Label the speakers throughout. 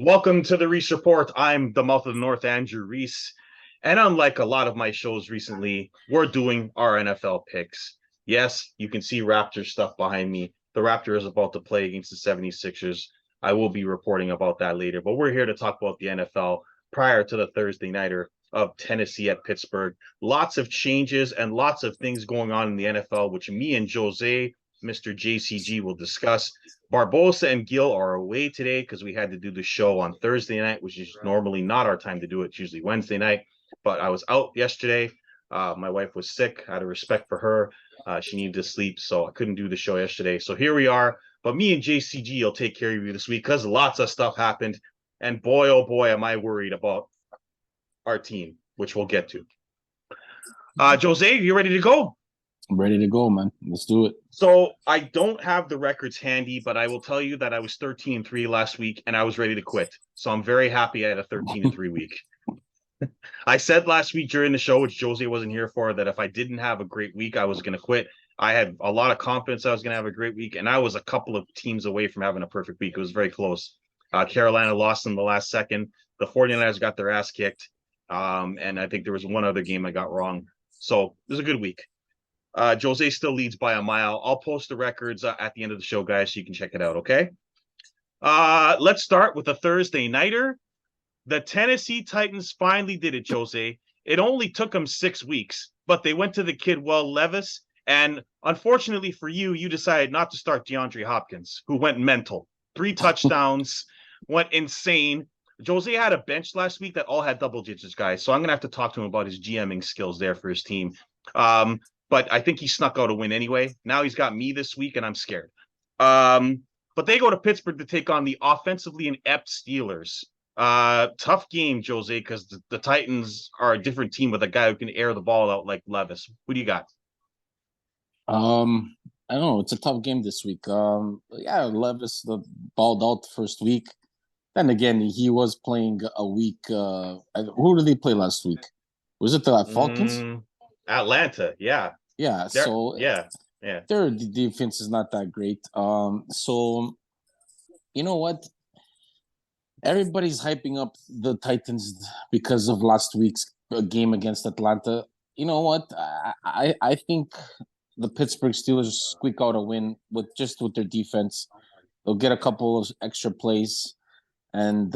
Speaker 1: Welcome to the Reese Report. I'm the mouth of the North, Andrew Reese. And unlike a lot of my shows recently, we're doing our NFL picks. Yes, you can see Raptors stuff behind me. The Raptors is about to play against the 76ers. I will be reporting about that later, but we're here to talk about the NFL prior to the Thursday nighter of Tennessee at Pittsburgh. Lots of changes and lots of things going on in the NFL, which me and Jose, Mr. JCG, will discuss. Barbosa and Gil are away today because we had to do the show on Thursday night, which is normally not our time to do it. It's usually Wednesday night. But I was out yesterday. My wife was sick. Out of respect for her, she needed to sleep, so I couldn't do the show yesterday. So here we are. But me and JCG will take care of you this week because lots of stuff happened. And boy, oh boy, am I worried about our team, which we'll get to. Jose, you ready to go?
Speaker 2: I'm ready to go, man. Let's do it.
Speaker 1: So I don't have the records handy, but I will tell you that I was 13-3 last week and I was ready to quit. So I'm very happy I had a 13-3 week. I said last week during the show, which Jose wasn't here for, that if I didn't have a great week, I was going to quit. I had a lot of confidence I was going to have a great week, and I was a couple of teams away from having a perfect week. It was very close. Carolina lost in the last second. The 49ers got their ass kicked. And I think there was one other game I got wrong. So it was a good week. Jose still leads by a mile. I'll post the records at the end of the show, guys, so you can check it out, okay? Let's start with a Thursday nighter. The Tennessee Titans finally did it, Jose. It only took them 6 weeks, but they went to the kid Will Levis, and unfortunately for you, you decided not to start DeAndre Hopkins, who went mental. 3 touchdowns, went insane. Jose had a bench last week that all had double digits, guys, so I'm going to have to talk to him about his GMing skills there for his team. But I think he snuck out a win anyway. Now he's got me this week, and I'm scared. But they go to Pittsburgh to take on the offensively inept Steelers. Tough game, Jose, because the Titans are a different team with a guy who can air the ball out like Levis. Who do you got?
Speaker 2: I don't know. It's a tough game this week. Yeah, Levis balled out the first week. Then again, he was playing a week. Who did they play last week? Was it the Falcons?
Speaker 1: Atlanta, yeah.
Speaker 2: Yeah. So
Speaker 1: yeah.
Speaker 2: their defense is not that great. So you know what? Everybody's hyping up the Titans because of last week's game against Atlanta. You know what? I think the Pittsburgh Steelers squeak out a win with their defense. They'll get a couple of extra plays, and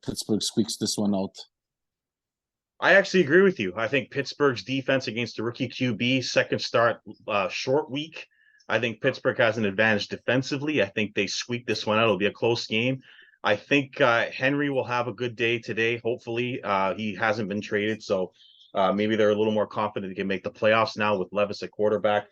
Speaker 2: Pittsburgh squeaks this one out.
Speaker 1: I actually agree with you. I think Pittsburgh's defense against the rookie QB, second start, short week. I think Pittsburgh has an advantage defensively. I think they squeak this one out. It'll be a close game. I think Henry will have a good day today. Hopefully, he hasn't been traded, so maybe they're a little more confident they can make the playoffs now with Levis at quarterback.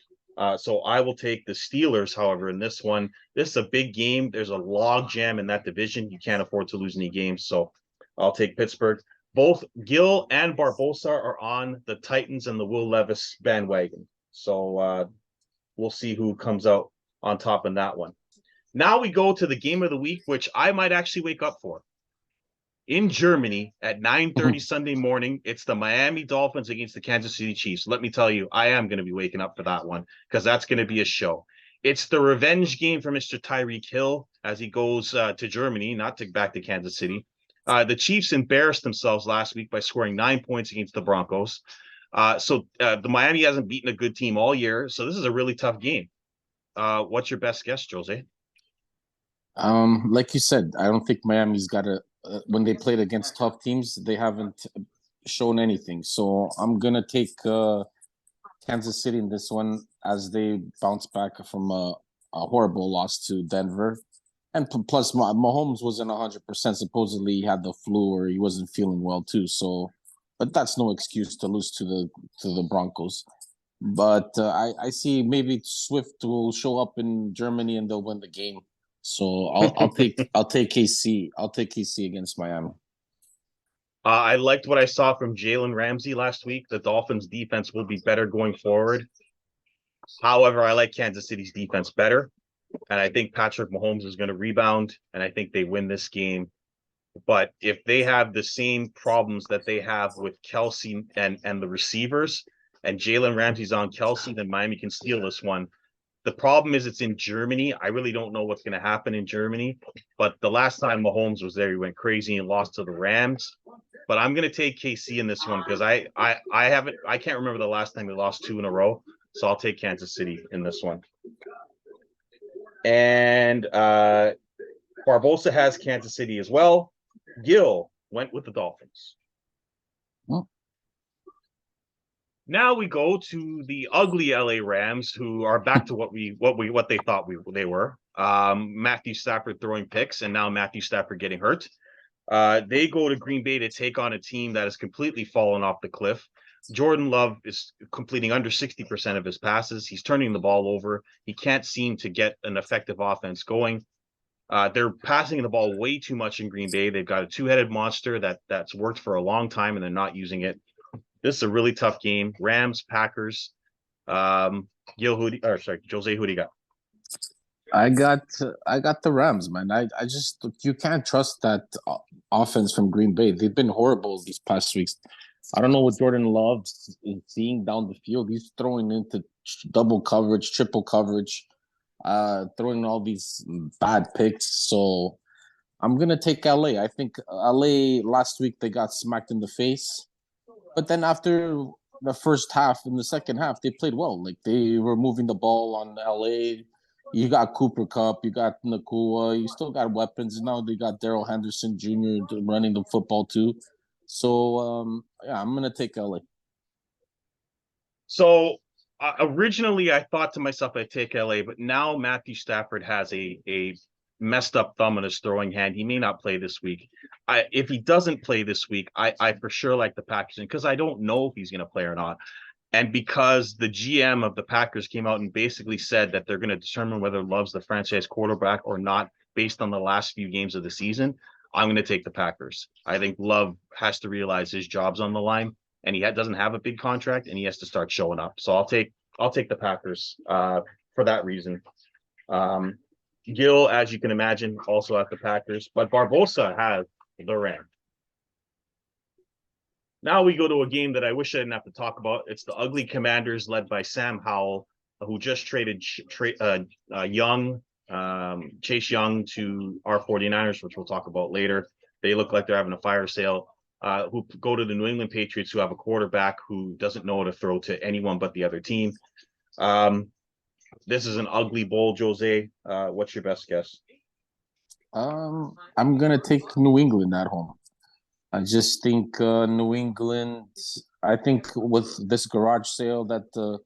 Speaker 1: So I will take the Steelers, however, in this one. This is a big game. There's a log jam in that division. You can't afford to lose any games, so I'll take Pittsburgh. Both Gil and Barbosa are on the Titans and the Will Levis bandwagon. So we'll see who comes out on top in that one. Now we go to the game of the week, which I might actually wake up for. In Germany at 9:30 Sunday morning, it's the Miami Dolphins against the Kansas City Chiefs. Let me tell you, I am going to be waking up for that one because that's going to be a show. It's the revenge game for Mr. Tyreek Hill as he goes to Germany, not back to Kansas City. The Chiefs embarrassed themselves last week by scoring 9 points against the Broncos. So the Miami hasn't beaten a good team all year, so this is a really tough game. What's your best guess, Jose?
Speaker 2: Like you said, I don't think Miami's got when they played against tough teams, they haven't shown anything. So I'm gonna take Kansas City in this one as they bounce back from a horrible loss to Denver. And plus, Mahomes wasn't 100%. Supposedly, he had the flu or he wasn't feeling well too. So, but that's no excuse to lose to the Broncos. But I see maybe Swift will show up in Germany and they'll win the game. So I'll take KC. I'll take KC against Miami.
Speaker 1: I liked what I saw from Jalen Ramsey last week. The Dolphins' defense will be better going forward. However, I like Kansas City's defense better. And I think Patrick Mahomes is going to rebound, and I think they win this game. But if they have the same problems that they have with Kelsey and the receivers, and Jalen Ramsey's on Kelsey, then Miami can steal this one. The problem is it's in Germany. I really don't know what's going to happen in Germany. But the last time Mahomes was there, he went crazy and lost to the Rams. But I'm going to take KC in this one because I can't remember the last time they lost 2 in a row. So I'll take Kansas City in this one. And Barbosa has Kansas City as well. Gil went with the Dolphins.
Speaker 2: Oh.
Speaker 1: Now we go to the ugly LA Rams, who are back to what they thought they were. Matthew Stafford throwing picks, and now Matthew Stafford getting hurt. They go to Green Bay to take on a team that has completely fallen off the cliff. Jordan Love is completing under 60% of his passes. He's turning the ball over. He can't seem to get an effective offense going. They're passing the ball way too much in Green Bay. They've got a two-headed monster that's worked for a long time, and they're not using it. This is a really tough game. Rams, Packers. Jose, who do you got?
Speaker 2: I got the Rams, man. I just you can't trust that offense from Green Bay. They've been horrible these past weeks. I don't know what Jordan Love is seeing down the field. He's throwing into double coverage, triple coverage, throwing all these bad picks. So I'm gonna take LA. I think LA last week they got smacked in the face, but then after the first half, in the second half, they played well. Like they were moving the ball on LA. You got Cooper Cup, you got Nakua, you still got weapons. Now they got Daryl Henderson Jr. running the football too. So yeah, I'm gonna take LA.
Speaker 1: So originally, I thought to myself I'd take LA, but now Matthew Stafford has a messed up thumb in his throwing hand. He may not play this week. If he doesn't play this week, I for sure like the Packers because I don't know if he's going to play or not. And because the GM of the Packers came out and basically said that they're going to determine whether Love's the franchise quarterback or not based on the last few games of the season, I'm going to take the Packers. I think Love has to realize his job's on the line, and he doesn't have a big contract, and he has to start showing up. So I'll take the Packers for that reason. Gil, as you can imagine, also at the Packers, but Barbosa has the Rams. Now we go to a game that I wish I didn't have to talk about. It's the ugly Commanders led by Sam Howell, who just traded Chase Young to our 49ers, which we'll talk about later. They look like they're having a fire sale. Who go to the New England Patriots, who have a quarterback who doesn't know how to throw to anyone but the other team. This is an ugly bowl, Jose. What's your best guess?
Speaker 2: I'm gonna take New England at home. I just think New England. I think with this garage sale that the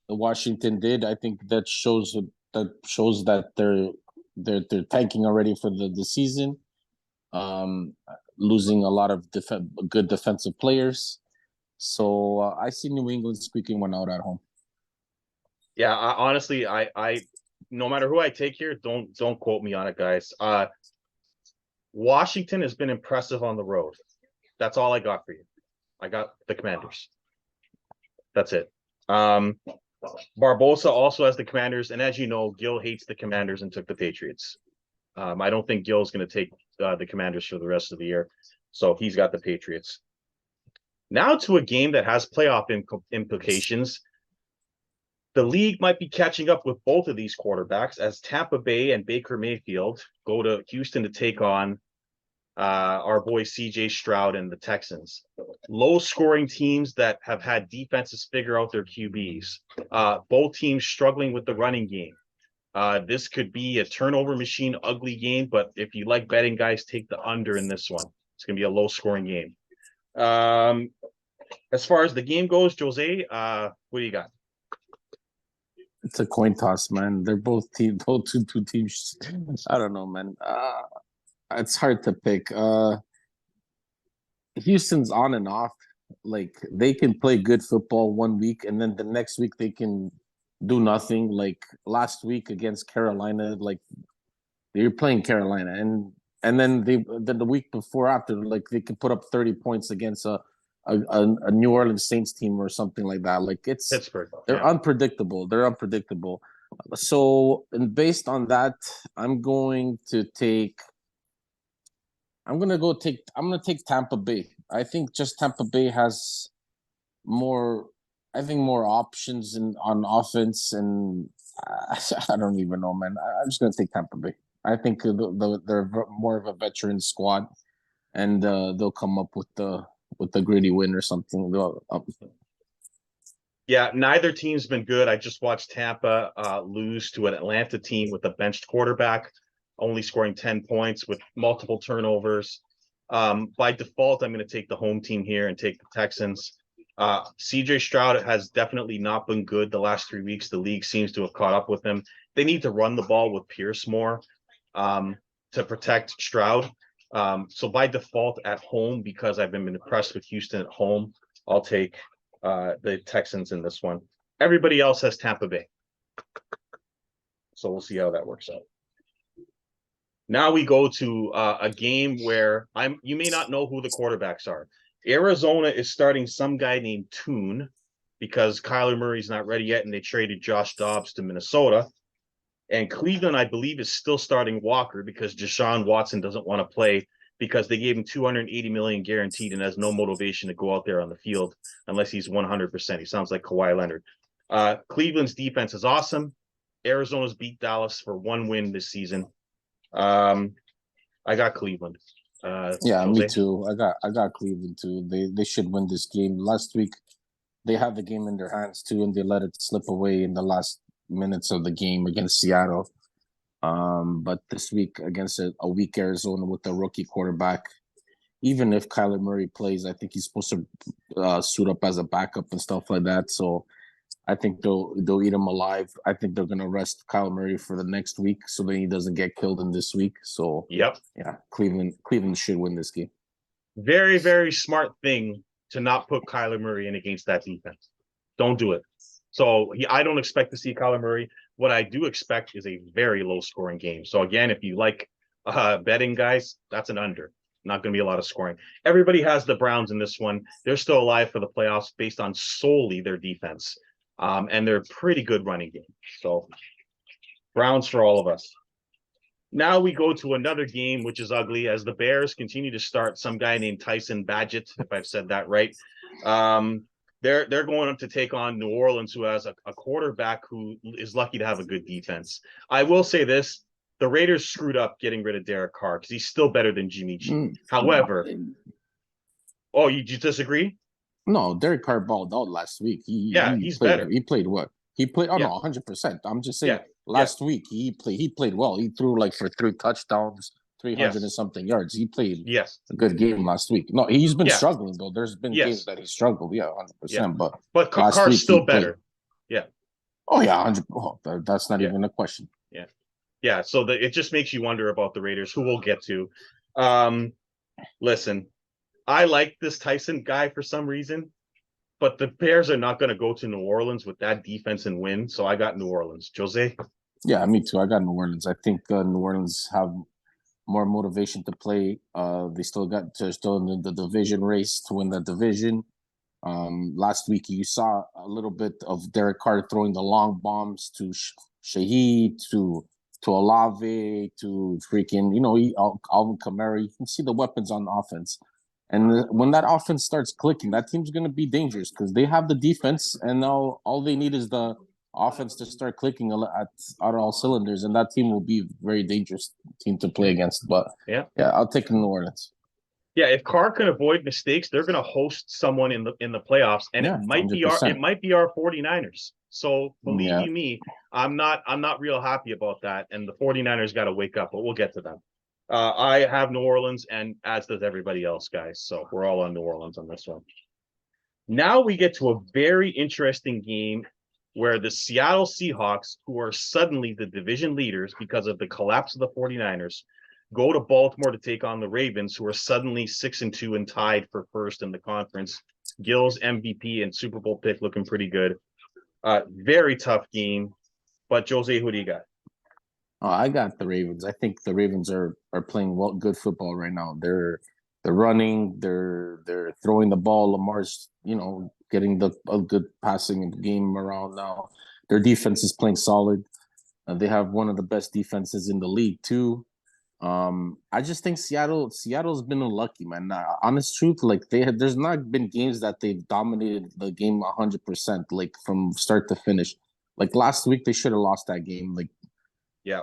Speaker 2: Washington did, I think that shows that they're tanking already for the season. Losing a lot of good defensive players. So I see New England squeaking one out at home.
Speaker 1: Yeah, honestly, I no matter who I take here, don't quote me on it, guys. Washington has been impressive on the road. That's all I got for you. I got the Commanders. That's it. Barbosa also has the Commanders, and as you know, Gil hates the Commanders and took the Patriots. I don't think Gil's going to take the Commanders for the rest of the year, so he's got the Patriots. Now to a game that has playoff implications. The league might be catching up with both of these quarterbacks as Tampa Bay and Baker Mayfield go to Houston to take on our boy CJ Stroud and the Texans. Low scoring teams that have had defenses figure out their QBs. Both teams struggling with the running game. This could be a turnover machine, ugly game, but if you like betting, guys, take the under in this one. It's going to be a low scoring game. As far as the game goes, Jose, what do you got?
Speaker 2: It's a coin toss, man. They're both two teams. I don't know, man. It's hard to pick. Houston's on and off. Like they can play good football one week, and then the next week they can do nothing. Like last week against Carolina, like they were playing Carolina, and then the week before after, like they could put up 30 points against a New Orleans Saints team or something like that. Like it's
Speaker 1: Pittsburgh.
Speaker 2: They're unpredictable. They're unpredictable. So, and based on that, I'm going to take Tampa Bay. I think just Tampa Bay has more. I think more options on offense, and I don't even know, man. I'm just gonna take Tampa Bay. I think they're more of a veteran squad, and they'll come up with the gritty win or something.
Speaker 1: Yeah, neither team's been good. I just watched Tampa lose to an Atlanta team with a benched quarterback, only scoring 10 points with multiple turnovers. By default, I'm going to take the home team here and take the Texans. CJ Stroud has definitely not been good the last 3 weeks. The league seems to have caught up with him. They need to run the ball with Pierce more to protect Stroud. So by default at home, because I've been impressed with Houston at home, I'll take the Texans in this one. Everybody else has Tampa Bay. So we'll see how that works out. Now we go to a game where you may not know who the quarterbacks are. Arizona is starting some guy named Toon because Kyler Murray's not ready yet, and they traded Josh Dobbs to Minnesota. And Cleveland, I believe, is still starting Walker because Deshaun Watson doesn't want to play because they gave him $280 million guaranteed and has no motivation to go out there on the field unless he's 100%. He sounds like Kawhi Leonard. Cleveland's defense is awesome. Arizona's beat Dallas for 1 win this season. I got Cleveland.
Speaker 2: Yeah, Jose? Me too. I got Cleveland too. They should win this game. Last week, they had the game in their hands too, and they let it slip away in the last minutes of the game against Seattle. But this week against a weak Arizona with a rookie quarterback, even if Kyler Murray plays, I think he's supposed to suit up as a backup and stuff like that. So I think they'll eat him alive. I think they're gonna rest Kyler Murray for the next week so that he doesn't get killed in this week. So
Speaker 1: yeah,
Speaker 2: Cleveland should win this game.
Speaker 1: Very, very smart thing to not put Kyler Murray in against that defense. Don't do it. So I don't expect to see Kyler Murray. What I do expect is a very low scoring game. So again, if you like betting, guys, that's an under. Not going to be a lot of scoring. Everybody has the Browns in this one. They're still alive for the playoffs based on solely their defense. And they're a pretty good running game. So Browns for all of us. Now we go to another game, which is ugly, as the Bears continue to start some guy named Tyson Badgett, if I've said that right. They're going up to take on New Orleans, who has a quarterback who is lucky to have a good defense. I will say this. The Raiders screwed up getting rid of Derek Carr because he's still better than Jimmy G. However, you disagree?
Speaker 2: No, Derek Carr balled out last week.
Speaker 1: He's
Speaker 2: played,
Speaker 1: better.
Speaker 2: He played what? He played. Oh, no, 100%. I'm just saying. Last week he played well. He threw like for 3 touchdowns, 300 and something yards. He played a good game last week. No, he's been struggling though. There's been games that he struggled. 100%.
Speaker 1: But Carr's still better. Yeah.
Speaker 2: Oh yeah, 100. Oh, that's not even a question.
Speaker 1: Yeah. So it just makes you wonder about the Raiders, who we'll get to. Listen, I like this Tyson guy for some reason, but the Bears are not going to go to New Orleans with that defense and win. So I got New Orleans. Jose?
Speaker 2: Yeah, me too. I got New Orleans. I think New Orleans have more motivation to play. They're still in the division race to win the division. Last week you saw a little bit of Derek Carr throwing the long bombs to Shaheed, to Olave, to freaking Alvin Kamara. You can see the weapons on offense. And when that offense starts clicking, that team's going to be dangerous because they have the defense, and now all they need is the offense to start clicking at all cylinders, and that team will be a very dangerous team to play against. But I'll take New Orleans.
Speaker 1: Yeah, if Carr can avoid mistakes, they're going to host someone in the playoffs, and it might 100%. be our 49ers. So believe you me, I'm not real happy about that, and the 49ers got to wake up, but we'll get to them. I have New Orleans, and as does everybody else, guys. So we're all on New Orleans on this one. Now we get to a very interesting game where the Seattle Seahawks, who are suddenly the division leaders because of the collapse of the 49ers, go to Baltimore to take on the Ravens, who are suddenly 6-2 and tied for first in the conference. Gill's MVP and Super Bowl pick looking pretty good. Very tough game. But Jose, who do you got?
Speaker 2: I got the Ravens. I think the Ravens are playing good football right now. They're running, they're throwing the ball. Lamar's, getting a good passing game around now. Their defense is playing solid. They have one of the best defenses in the league too. I just think Seattle's been unlucky, man. Honest truth, like there's not been games that they've dominated the game 100%, like from start to finish. Like last week, they should have lost that game. Like,
Speaker 1: Yeah.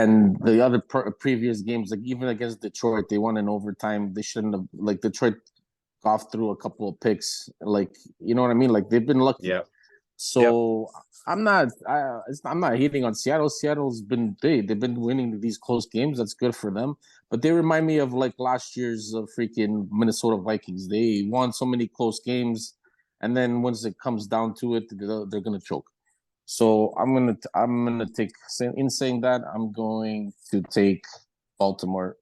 Speaker 2: and the other previous games, like even against Detroit, they won in overtime. They shouldn't have. Like Detroit golfed through a couple of picks. Like you know what I mean? Like they've been lucky.
Speaker 1: Yeah.
Speaker 2: So I'm not hating on Seattle. Seattle's been they've been winning these close games. That's good for them. But they remind me of like last year's freaking Minnesota Vikings. They won so many close games, and then once it comes down to it, they're gonna choke. So I'm gonna take in saying that I'm going to take Baltimore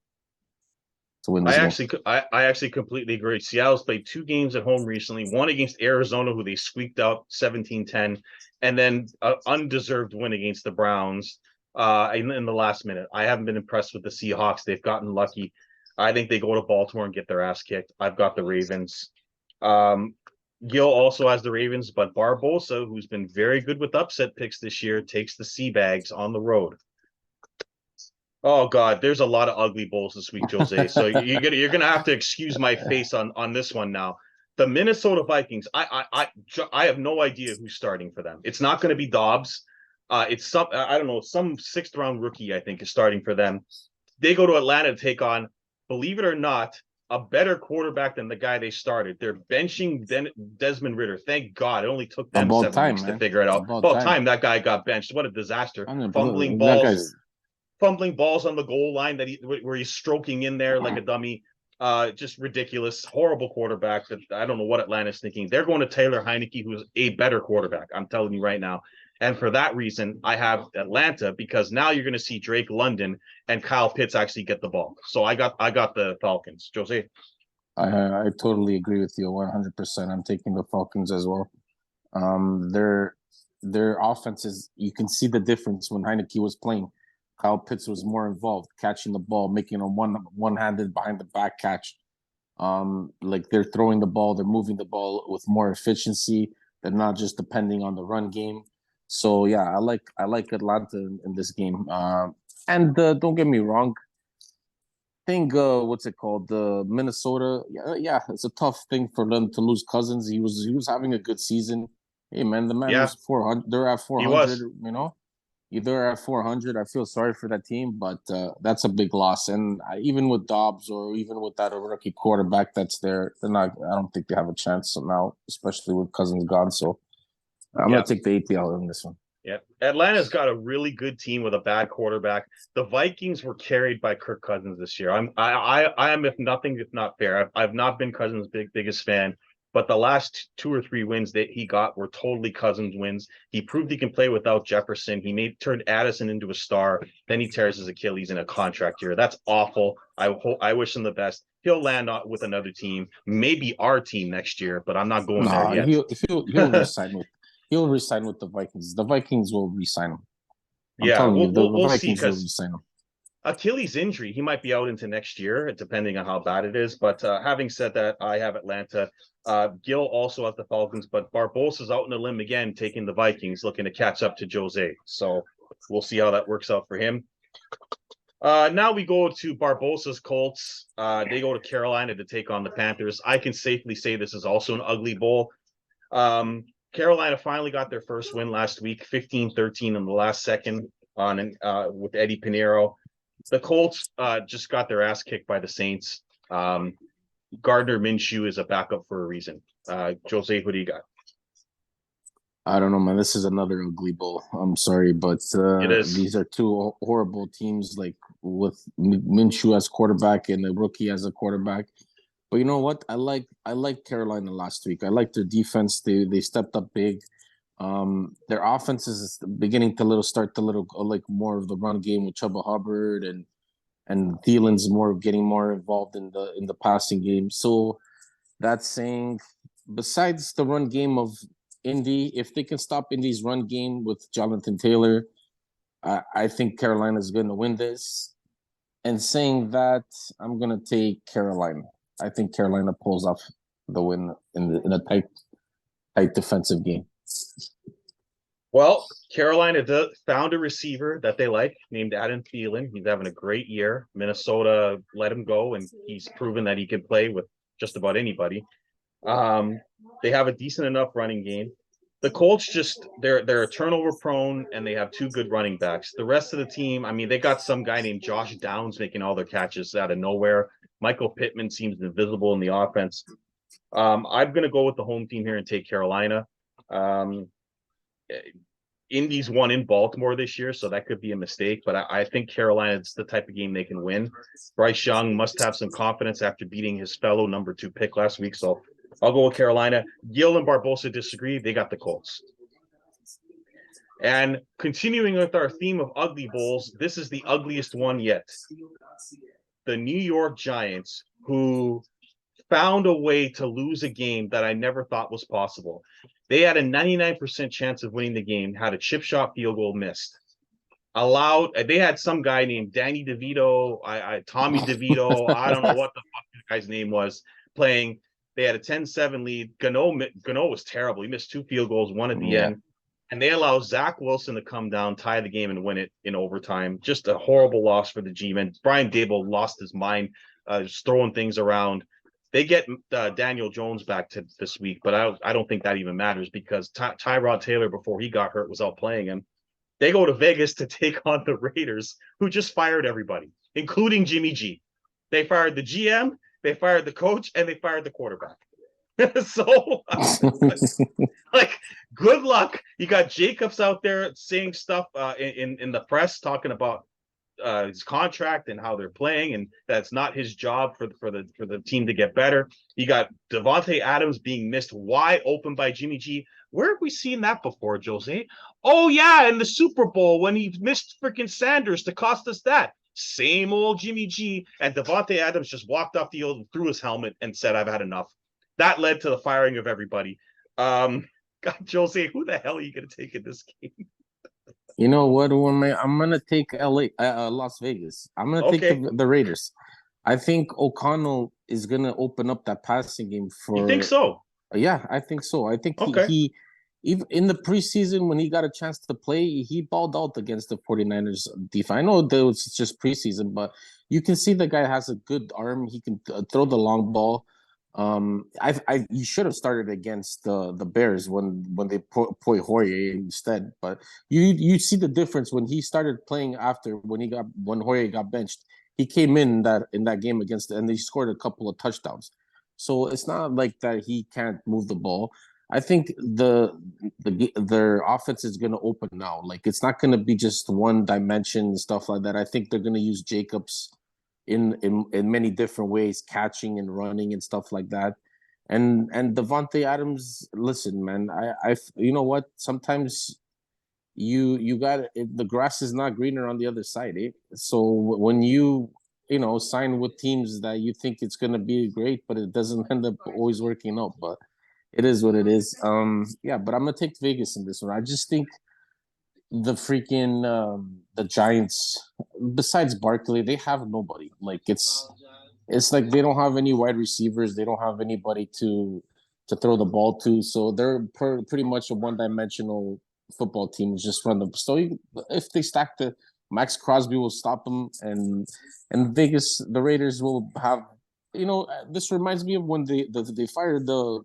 Speaker 2: to win this game.
Speaker 1: I actually completely agree. Seattle's played 2 games at home recently, one against Arizona, who they squeaked out 17-10, and then an undeserved win against the Browns in the last minute. I haven't been impressed with the Seahawks. They've gotten lucky. I think they go to Baltimore and get their ass kicked. I've got the Ravens. Gil also has the Ravens, but Barbosa, who's been very good with upset picks this year, takes the Seabags on the road. Oh God, there's a lot of ugly bowls this week, Jose. So you're gonna have to excuse my face on this one now. The Minnesota Vikings. I have no idea who's starting for them. It's not going to be Dobbs. It's some I don't know, some 6th-round rookie I think is starting for them. They go to Atlanta to take on, believe it or not, a better quarterback than the guy they started. They're benching Desmond Ritter. Thank God, it only took them
Speaker 2: About
Speaker 1: 7 weeks
Speaker 2: time,
Speaker 1: to
Speaker 2: man.
Speaker 1: figure it out. About time that guy got benched. What a disaster! Fumbling
Speaker 2: That
Speaker 1: balls
Speaker 2: guy's
Speaker 1: fumbling balls on the goal line where he's stroking in there like a dummy. Just ridiculous, horrible quarterback. That I don't know what Atlanta's thinking. They're going to Taylor Heineke, who's a better quarterback. I'm telling you right now. And for that reason, I have Atlanta because now you're going to see Drake London and Kyle Pitts actually get the ball. So I got the Falcons. Jose.
Speaker 2: I totally agree with you 100%. I'm taking the Falcons as well. Their offenses, you can see the difference when Heineke was playing. Kyle Pitts was more involved, catching the ball, making a one-handed behind the back catch. Like they're throwing the ball, they're moving the ball with more efficiency. They're not just depending on the run game. So yeah, I like Atlanta in this game. And don't get me wrong, I think what's it called? The Minnesota, yeah, it's a tough thing for them to lose Cousins. He was having a good season. Hey man, the man
Speaker 1: Yeah,
Speaker 2: was 400. They're at
Speaker 1: he
Speaker 2: 400.
Speaker 1: was.
Speaker 2: You know, they're at 400. I feel sorry for that team, but that's a big loss. And even with Dobbs or even with that rookie quarterback that's there, they're not. I don't think they have a chance now, especially with Cousins gone. So I'm
Speaker 1: Yeah.
Speaker 2: gonna take the APL in this one.
Speaker 1: Yeah, Atlanta's got a really good team with a bad quarterback. The Vikings were carried by Kirk Cousins this year. I am if not fair. I've not been Cousins' biggest fan, but the last 2 or 3 wins that he got were totally Cousins wins. He proved he can play without Jefferson. Turned Addison into a star. Then he tears his Achilles in a contract year. That's awful. I wish him the best. He'll land with another team, maybe our team next year, but I'm not going there
Speaker 2: Nah,
Speaker 1: yet.
Speaker 2: he'll resign with he'll resign with the Vikings. The Vikings will resign him. I'm
Speaker 1: Yeah,
Speaker 2: telling you, the
Speaker 1: we'll see
Speaker 2: Vikings will
Speaker 1: because
Speaker 2: resign him.
Speaker 1: Achilles injury, he might be out into next year, depending on how bad it is. But having said that, I have Atlanta. Gil also has the Falcons, but Barbosa's out in the limb again, taking the Vikings, looking to catch up to Jose. So we'll see how that works out for him. Now we go to Barbosa's Colts. They go to Carolina to take on the Panthers. I can safely say this is also an ugly bowl. Carolina finally got their first win last week, 15-13 in the last second with Eddie Pinheiro. The Colts just got their ass kicked by the Saints. Gardner Minshew is a backup for a reason. Jose, who do you got?
Speaker 2: I don't know, man. This is another ugly bowl. I'm sorry, but
Speaker 1: It is.
Speaker 2: these are two horrible teams. Like with Minshew as quarterback and the rookie as a quarterback. But you know what? I like Carolina last week. I like their defense. They stepped up big. Their offense is beginning to start to like more of the run game with Chuba Hubbard and Thielen's getting more involved in the passing game. So that's saying, besides the run game of Indy, if they can stop Indy's run game with Jonathan Taylor, I think Carolina is going to win this. And saying that, I'm going to take Carolina. I think Carolina pulls off the win in a tight defensive game.
Speaker 1: Well, Carolina found a receiver that they like named Adam Thielen. He's having a great year. Minnesota let him go, and he's proven that he can play with just about anybody. They have a decent enough running game. The Colts just they're a turnover prone and they have two good running backs. The rest of the team, I mean, they got some guy named Josh Downs making all their catches out of nowhere. Michael Pittman seems invisible in the offense. I'm going to go with the home team here and take Carolina. Um, Indy's won in Baltimore this year, so that could be a mistake. But I think Carolina is the type of game they can win. Bryce Young must have some confidence after beating his fellow number 2 pick last week. So I'll go with Carolina. Gill and Barbosa disagree. They got the Colts. And continuing with our theme of ugly bowls, this is the ugliest one yet. The New York Giants, who found a way to lose a game that I never thought was possible. They had a 99% chance of winning the game, had a chip shot field goal missed. They had some guy named Danny DeVito, Tommy DeVito, I don't know what the fuck the guy's name was, playing. They had a 10-7 lead. Gano was terrible. He missed 2 field goals, one at the end. And they allow Zach Wilson to come down, tie the game, and win it in overtime. Just a horrible loss for the G-men. Brian Dable lost his mind, just throwing things around. They get Daniel Jones back this week, but I don't think that even matters because Tyrod Taylor, before he got hurt, was out playing him. They go to Vegas to take on the Raiders, who just fired everybody, including Jimmy G. They fired the GM, they fired the coach, and they fired the quarterback. So, like, good luck. You got Jacobs out there saying stuff in the press, talking about his contract and how they're playing, and that's not his job for the team to get better. You got Devontae Adams being missed wide open by Jimmy G. Where have we seen that before, Jose? Oh yeah, in the Super Bowl when he missed freaking Sanders to cost us that. Same old Jimmy G. And Devontae Adams just walked off the field and threw his helmet and said, "I've had enough." That led to the firing of everybody. God, Jose, who the hell are you going to take in this game?
Speaker 2: You know what? I'm gonna take Las Vegas. I'm gonna take the Raiders. I think O'Connell is gonna open up that passing game for.
Speaker 1: You think so?
Speaker 2: Yeah, I think so. I think he even in the preseason when he got a chance to play, he balled out against the 49ers defense. I know that was just preseason, but you can see the guy has a good arm. He can throw the long ball. You should have started against the Bears when they put Hoyer instead, but you see the difference when he started playing after when Hoyer got benched. He came in that game and he scored a couple of touchdowns. So it's not like that he can't move the ball. I think their offense is going to open now. Like it's not going to be just one dimension and stuff like that. I think they're going to use Jacobs in many different ways, catching and running and stuff like that. And Devontae Adams, listen, man, I you know what? Sometimes you got the grass is not greener on the other side, eh? So when you sign with teams that you think it's gonna be great, but it doesn't end up always working out. But it is what it is. Yeah, but I'm gonna take Vegas in this one. I just think the freaking the Giants, besides Barkley, they have nobody. Like it's like they don't have any wide receivers. They don't have anybody to throw the ball to. So they're pretty much a one-dimensional football team. Just run them. So if they stack Max Crosby will stop them, and Vegas, the Raiders will have. This reminds me of when they fired the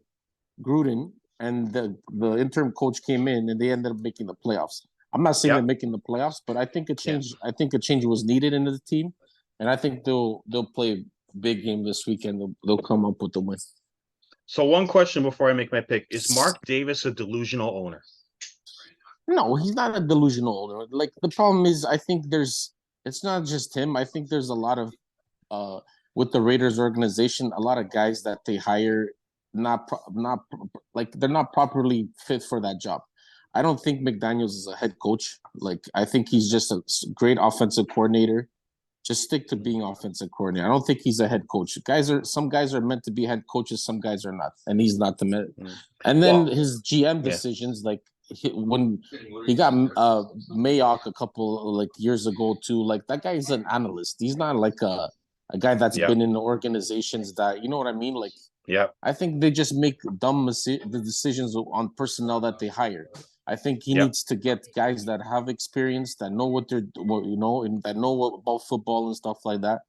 Speaker 2: Gruden and the interim coach came in and they ended up making the playoffs. I'm not saying they're making the playoffs, but I think a change. I think a change was needed in the team, and I think they'll play a big game this weekend. They'll come up with the win.
Speaker 1: So one question before I make my pick: is Mark Davis a delusional owner?
Speaker 2: No, he's not a delusional owner. Like the problem is, I think it's not just him. I think there's a lot of with the Raiders organization, a lot of guys that they hire like they're not properly fit for that job. I don't think McDaniels is a head coach. Like I think he's just a great offensive coordinator. Just stick to being offensive coordinator. I don't think he's a head coach. Some guys are meant to be head coaches, some guys are not, and he's not the man. And then his GM decisions, like when he got Mayock a couple like years ago too, like that guy is an analyst. He's not like a guy that's been in the organizations that, you know what I mean? Like, I think they just make the decisions on personnel that they hire. I think he needs to get guys that have experience, that know what they're, and that know about football and stuff like that.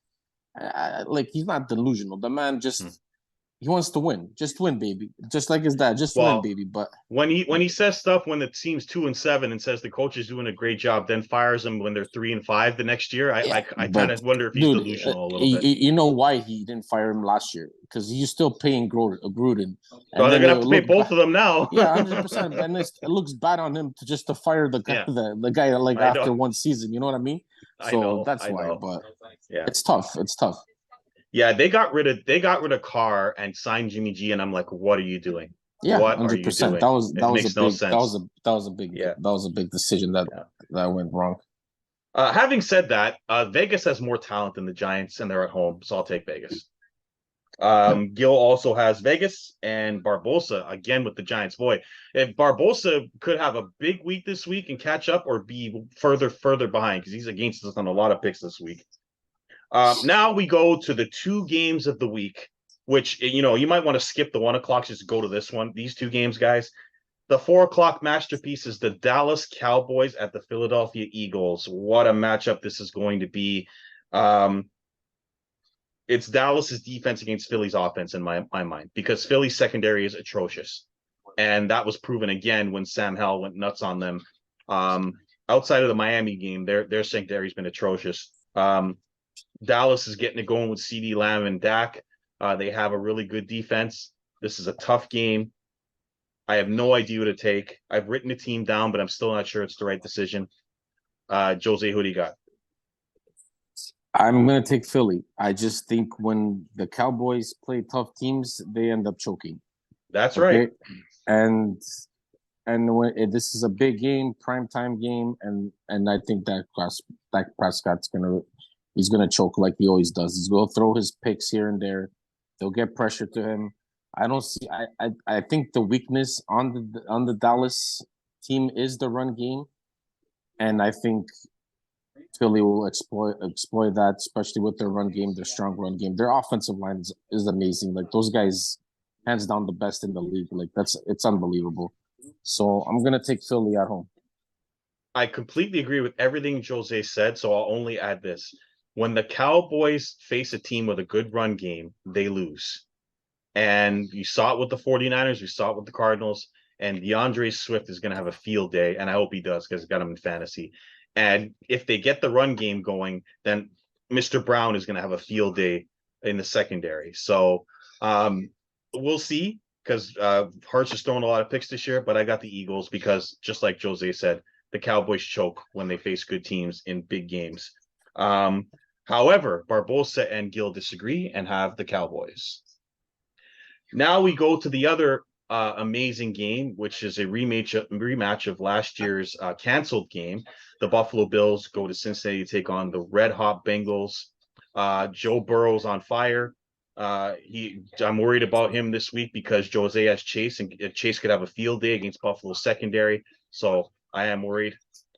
Speaker 2: Like he's not delusional. The man just He wants to win. Just win, baby. Just like his dad. Just win,
Speaker 1: Well,
Speaker 2: baby. But
Speaker 1: when he says stuff when the team's 2-7 and says the coach is doing a great job, then fires them when they're 3-5 the next year,
Speaker 2: yeah,
Speaker 1: I kind
Speaker 2: but
Speaker 1: of wonder if he's
Speaker 2: dude,
Speaker 1: delusional a little bit.
Speaker 2: you know why he didn't fire him last year? Because he's still paying Gruden,
Speaker 1: So
Speaker 2: and
Speaker 1: they're
Speaker 2: then
Speaker 1: gonna
Speaker 2: it
Speaker 1: have to pay
Speaker 2: looks
Speaker 1: both of them now.
Speaker 2: yeah, 100%. And it looks bad on him to fire the guy,
Speaker 1: Yeah,
Speaker 2: the guy like
Speaker 1: I know,
Speaker 2: after one season. You know what I mean? So that's
Speaker 1: I
Speaker 2: why.
Speaker 1: know.
Speaker 2: But
Speaker 1: Yeah,
Speaker 2: it's tough. It's tough.
Speaker 1: yeah. They got rid of Carr and signed Jimmy G, and I'm like, what are you doing?
Speaker 2: Yeah,
Speaker 1: What are you
Speaker 2: 100%.
Speaker 1: doing? It makes no sense. Yeah,
Speaker 2: that was a big decision
Speaker 1: yeah.
Speaker 2: that went wrong.
Speaker 1: Having said that, Vegas has more talent than the Giants, and they're at home, so I'll take Vegas. Gil also has Vegas and Barbosa again with the Giants. Boy, if Barbosa could have a big week this week and catch up, or be further behind because he's against us on a lot of picks this week. Now we go to the two games of the week, which you might want to skip the 1 o'clock, just go to this one. These two games, guys. The 4 o'clock masterpiece is the Dallas Cowboys at the Philadelphia Eagles. What a matchup this is going to be. It's Dallas's defense against Philly's offense in my mind, because Philly's secondary is atrocious. And that was proven again when Sam Howell went nuts on them. Outside of the Miami game, their secondary's been atrocious. Dallas is getting it going with CeeDee Lamb and Dak. They have a really good defense. This is a tough game. I have no idea what to take. I've written the team down, but I'm still not sure it's the right decision. Jose, who do you got?
Speaker 2: I'm gonna take Philly. I just think when the Cowboys play tough teams, they end up choking.
Speaker 1: That's
Speaker 2: Okay,
Speaker 1: right.
Speaker 2: and this is a big game, prime time game, and I think that Dak Prescott's he's gonna choke like he always does. He's gonna throw his picks here and there. They'll get pressure to him. I don't see. I think the weakness on the Dallas team is the run game, and I think Philly will exploit that, especially with their run game, their strong run game. Their offensive line is amazing. Like those guys, hands down the best in the league. Like it's unbelievable. So I'm gonna take Philly at home.
Speaker 1: I completely agree with everything Jose said, so I'll only add this. When the Cowboys face a team with a good run game, they lose. And you saw it with the 49ers, we saw it with the Cardinals, and DeAndre Swift is going to have a field day, and I hope he does because I got him in fantasy. And if they get the run game going, then Mr. Brown is going to have a field day in the secondary. So we'll see, because Hurts is throwing a lot of picks this year, but I got the Eagles because, just like Jose said, the Cowboys choke when they face good teams in big games. However, Barbosa and Gill disagree and have the Cowboys. Now we go to the other amazing game, which is a rematch of last year's canceled game. The Buffalo Bills go to Cincinnati to take on the Red Hot Bengals. Joe Burrow's on fire. I'm worried about him this week because Jose has Chase, and Chase could have a field day against Buffalo's secondary. So I am worried.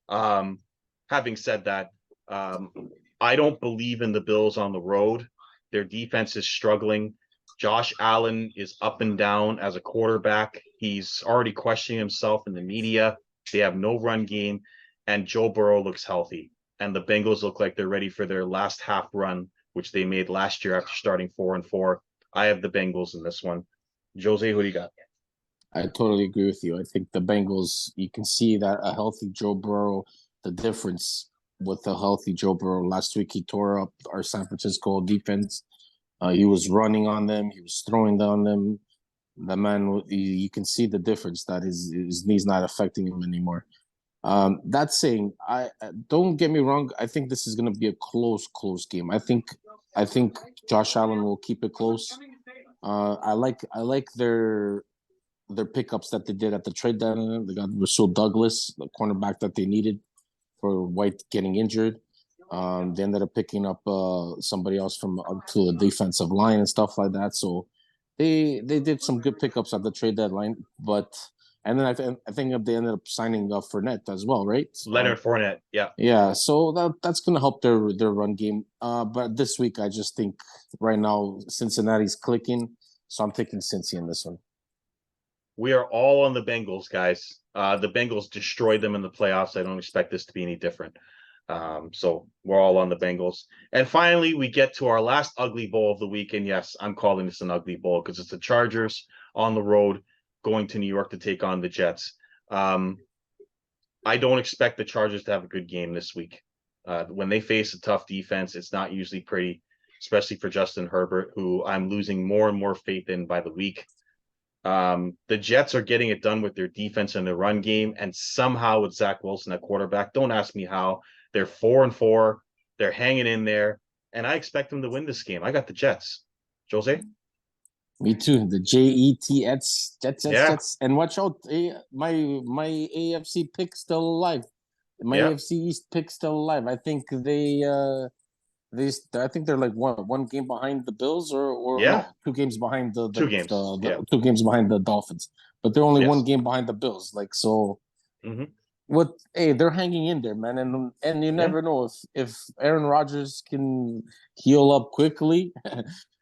Speaker 1: Having said that, I don't believe in the Bills on the road. Their defense is struggling. Josh Allen is up and down as a quarterback. He's already questioning himself in the media. They have no run game, and Joe Burrow looks healthy. And the Bengals look like they're ready for their last half run, which they made last year after starting 4-4. I have the Bengals in this one. Jose, who do you got?
Speaker 2: I totally agree with you. I think the Bengals, you can see that a healthy Joe Burrow, the difference with a healthy Joe Burrow. Last week, he tore up our San Francisco defense. He was running on them. He was throwing down them. The man, you can see the difference that his knee's not affecting him anymore. That saying, I don't get me wrong. I think this is going to be a close game. I think Josh Allen will keep it close. I like their pickups that they did at the trade deadline. They got Rasul Douglas, the cornerback that they needed for White getting injured. They ended up picking up somebody else from up to the defensive line and stuff like that. So they did some good pickups at the trade deadline. But and then I think they ended up signing Fournette as well, right?
Speaker 1: Leonard Fournette, yeah.
Speaker 2: Yeah, so that's gonna help their run game. But this week I just think right now Cincinnati's clicking, so I'm taking Cincy in this one.
Speaker 1: We are all on the Bengals, guys. The Bengals destroyed them in the playoffs. I don't expect this to be any different. So we're all on the Bengals. And finally, we get to our last ugly bowl of the week. And yes, I'm calling this an ugly bowl because it's the Chargers on the road going to New York to take on the Jets. I don't expect the Chargers to have a good game this week. When they face a tough defense, it's not usually pretty, especially for Justin Herbert, who I'm losing more and more faith in by the week. The Jets are getting it done with their defense and their run game, and somehow with Zach Wilson at quarterback. Don't ask me how. They're 4-4. They're hanging in there, and I expect them to win this game. I got the Jets. Jose?
Speaker 2: Me too. The Jets,
Speaker 1: Yeah,
Speaker 2: Jets. And watch out, my AFC pick still alive. My
Speaker 1: yeah,
Speaker 2: AFC East pick still alive. I think I think they're like one game behind the Bills, or
Speaker 1: yeah.
Speaker 2: no, 2 games behind
Speaker 1: 2 games. Yeah,
Speaker 2: 2 games behind the Dolphins. But they're only one
Speaker 1: yes.
Speaker 2: game behind the Bills. Like, so
Speaker 1: Hmm.
Speaker 2: what? Hey, they're hanging in there, man. And you
Speaker 1: Yeah.
Speaker 2: never know if Aaron Rodgers can heal up quickly.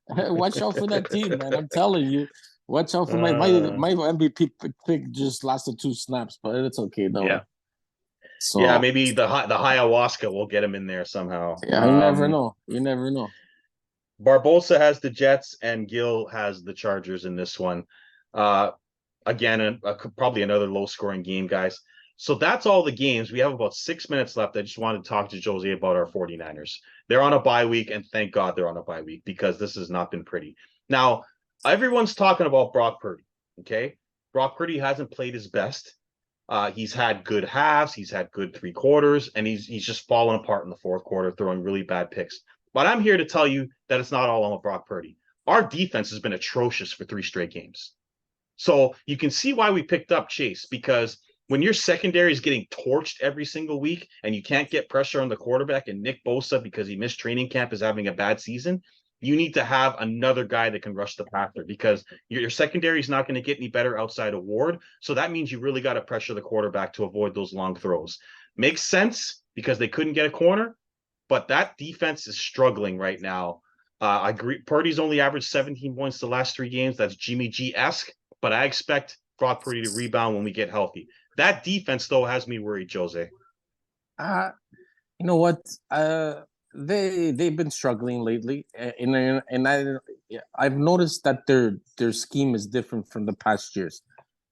Speaker 2: Watch out for that team, man. I'm telling you. Watch out for
Speaker 1: uh,
Speaker 2: my MVP pick just lasted 2 snaps, but it's okay
Speaker 1: yeah.
Speaker 2: though.
Speaker 1: Yeah,
Speaker 2: So
Speaker 1: maybe the ayahuasca will get him in there somehow.
Speaker 2: yeah, you never know. You never know.
Speaker 1: Barbosa has the Jets and Gill has the Chargers in this one. Uh, Again, probably another low scoring game, guys. So that's all the games. We have about 6 minutes left. I just wanted to talk to Jose about our 49ers. They're on a bye week, and thank God they're on a bye week because this has not been pretty. Now, everyone's talking about Brock Purdy. Okay. Brock Purdy hasn't played his best. He's had good halves, he's had good 3 quarters, and he's just fallen apart in the fourth quarter, throwing really bad picks. But I'm here to tell you that it's not all on Brock Purdy. Our defense has been atrocious for 3 straight games. So you can see why we picked up Chase, because when your secondary is getting torched every single week and you can't get pressure on the quarterback, and Nick Bosa, because he missed training camp, is having a bad season, you need to have another guy that can rush the passer, because your secondary is not going to get any better outside of Ward. So that means you really got to pressure the quarterback to avoid those long throws. Makes sense because they couldn't get a corner, but that defense is struggling right now. I agree. Purdy's only averaged 17 points the last 3 games. That's Jimmy G-esque, but I expect Brock Purdy to rebound when we get healthy. That defense, though, has me worried, Jose.
Speaker 2: Uh you know what? They've been struggling lately, and I've noticed that their scheme is different from the past years.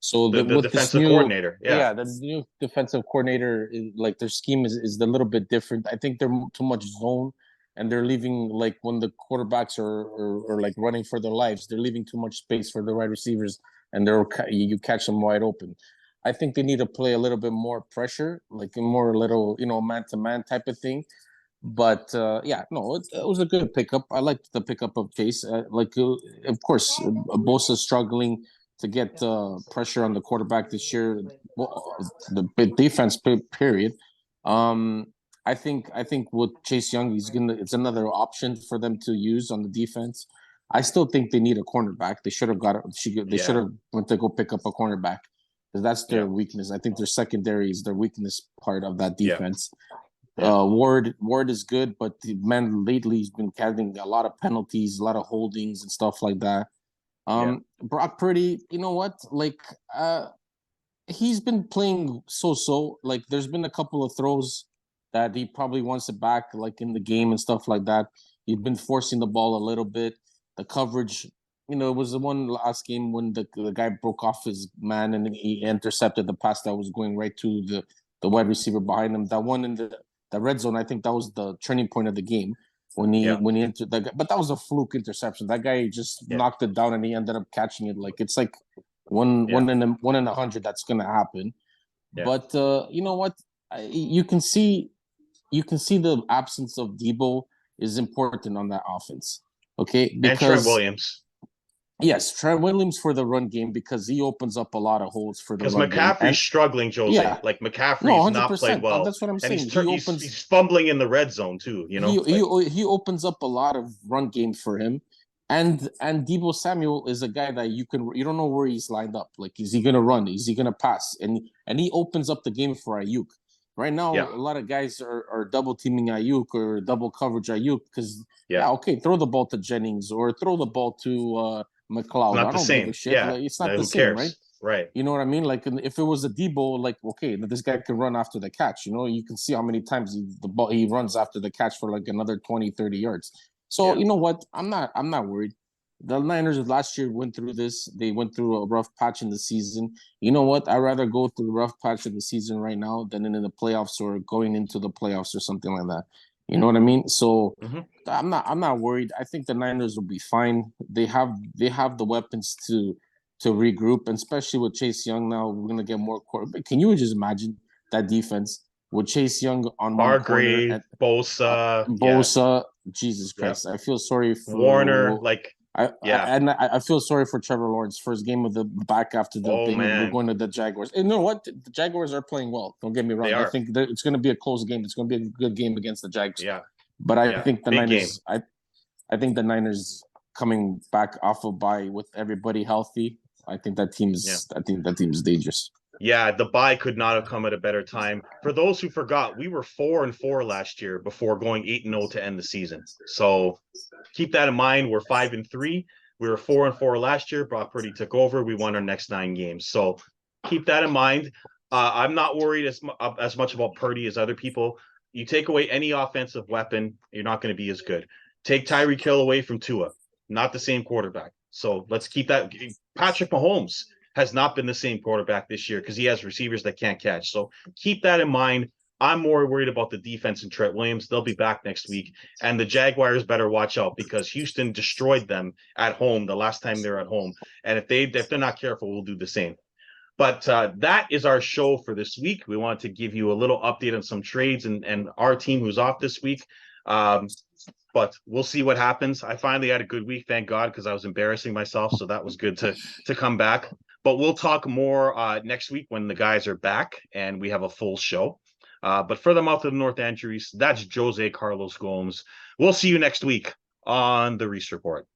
Speaker 2: So
Speaker 1: The
Speaker 2: with this
Speaker 1: defensive
Speaker 2: new,
Speaker 1: coordinator, yeah,
Speaker 2: yeah, the new defensive coordinator, like their scheme is a little bit different. I think they're too much zone, and they're leaving, like when the quarterbacks are like running for their lives, they're leaving too much space for the wide receivers, and you catch them wide open. I think they need to play a little bit more pressure, like a more little, man to man type of thing. But yeah, no, it was a good pickup. I liked the pickup of Chase. Of course, Bosa's struggling to get pressure on the quarterback this year. Well, the defense period. Um, I think with Chase Young, it's another option for them to use on the defense. I still think they need a cornerback. They should have got it. They should
Speaker 1: yeah,
Speaker 2: have went to go pick up a cornerback because that's
Speaker 1: yeah,
Speaker 2: their weakness. I think their secondary is their weakness part of that
Speaker 1: yeah,
Speaker 2: defense.
Speaker 1: yeah,
Speaker 2: Ward is good, but the man lately he's been having a lot of penalties, a lot of holdings and stuff like that.
Speaker 1: yeah,
Speaker 2: Brock Purdy, you know what? Like, he's been playing so. Like, there's been a couple of throws that he probably wants it back, like in the game and stuff like that. He's been forcing the ball a little bit. The coverage, it was the one last game when the guy broke off his man and he intercepted the pass that was going right to the wide receiver behind him. That one in the red zone, I think that was the turning point of the game
Speaker 1: yeah,
Speaker 2: when he entered that. But that was a fluke interception. That guy just
Speaker 1: yeah,
Speaker 2: knocked it down and he ended up catching it. Like, it's like
Speaker 1: yeah,
Speaker 2: one in 100 that's gonna happen.
Speaker 1: yeah.
Speaker 2: But you know what? You can see the absence of Debo is important on that offense. Okay,
Speaker 1: And Trent
Speaker 2: because
Speaker 1: Williams,
Speaker 2: yes, Trent Williams for the run game because he opens up a lot of holes for the
Speaker 1: because
Speaker 2: run game.
Speaker 1: McCaffrey's
Speaker 2: And
Speaker 1: struggling, Jose.
Speaker 2: yeah,
Speaker 1: Like
Speaker 2: no,
Speaker 1: McCaffrey's not played
Speaker 2: 100%.
Speaker 1: well,
Speaker 2: That's what I'm
Speaker 1: and
Speaker 2: saying. He opens
Speaker 1: he's fumbling in the red zone too. Like
Speaker 2: he opens up a lot of run game for him. And Debo Samuel is a guy that you don't know where he's lined up. Like, is he gonna run? Is he gonna pass? And he opens up the game for Ayuk. Right now,
Speaker 1: yeah,
Speaker 2: a lot of guys are double teaming Ayuk or double coverage Ayuk because
Speaker 1: yeah.
Speaker 2: yeah, okay, throw the ball to Jennings or throw the ball to
Speaker 1: It's
Speaker 2: McLeod.
Speaker 1: not
Speaker 2: I
Speaker 1: the
Speaker 2: don't give a
Speaker 1: same.
Speaker 2: shit.
Speaker 1: Yeah,
Speaker 2: Like, it's not
Speaker 1: no,
Speaker 2: the
Speaker 1: who
Speaker 2: same, right?
Speaker 1: cares? Right.
Speaker 2: You know what I mean? Like if it was a Debo, like okay, this guy can run after the catch. You know, you can see how many times the ball he runs after the catch for like another 20, 30 yards. So
Speaker 1: Yeah.
Speaker 2: you know what? I'm not worried. The Niners last year went through this. They went through a rough patch in the season. You know what? I'd rather go through the rough patch of the season right now than in the playoffs or going into the playoffs or something like that. You know what I mean? So
Speaker 1: Mhm.
Speaker 2: I'm not worried. I think the Niners will be fine. They have the weapons to regroup, and especially with Chase Young now, we're gonna get more quarterback. Can you just imagine that defense with Chase Young on one corner
Speaker 1: Hargrave,
Speaker 2: and
Speaker 1: Bosa, yeah,
Speaker 2: Bosa? Jesus
Speaker 1: yeah.
Speaker 2: Christ, I feel sorry
Speaker 1: Warner,
Speaker 2: for.
Speaker 1: like,
Speaker 2: I,
Speaker 1: yeah.
Speaker 2: I feel sorry for Trevor Lawrence. First game of the back after the
Speaker 1: Oh
Speaker 2: thing. We're
Speaker 1: man,
Speaker 2: going to the Jaguars. And you know what? The Jaguars are playing well. Don't get me
Speaker 1: they
Speaker 2: wrong. I
Speaker 1: are.
Speaker 2: think that it's going to be a close game. It's going to be a good game against the Jags.
Speaker 1: Yeah,
Speaker 2: But I
Speaker 1: yeah.
Speaker 2: think the
Speaker 1: Big game.
Speaker 2: Niners. I think the Niners coming back off of bye with everybody healthy.
Speaker 1: Yeah.
Speaker 2: I think that team's dangerous.
Speaker 1: Yeah, the bye could not have come at a better time. For those who forgot, we were 4-4 last year before going 8-0 to end the season. So keep that in mind. We're 5-3. We were 4-4 last year. Brock Purdy took over. We won our next 9 games. So keep that in mind. I'm not worried as much about Purdy as other people. You take away any offensive weapon, you're not going to be as good. Take Tyreek Hill away from Tua, not the same quarterback. So let's keep that. Patrick Mahomes has not been the same quarterback this year because he has receivers that can't catch. So keep that in mind. I'm more worried about the defense and Trent Williams. They'll be back next week. And the Jaguars better watch out because Houston destroyed them at home the last time they were at home. And if they're not careful, we'll do the same. But that is our show for this week. We wanted to give you a little update on some trades and our team who's off this week. But we'll see what happens. I finally had a good week, thank God, because I was embarrassing myself. So that was good to come back. But we'll talk more next week when the guys are back and we have a full show. But for the Mouth of the North Entries, that's Jose Carlos Gomes. We'll see you next week on the Reese Report.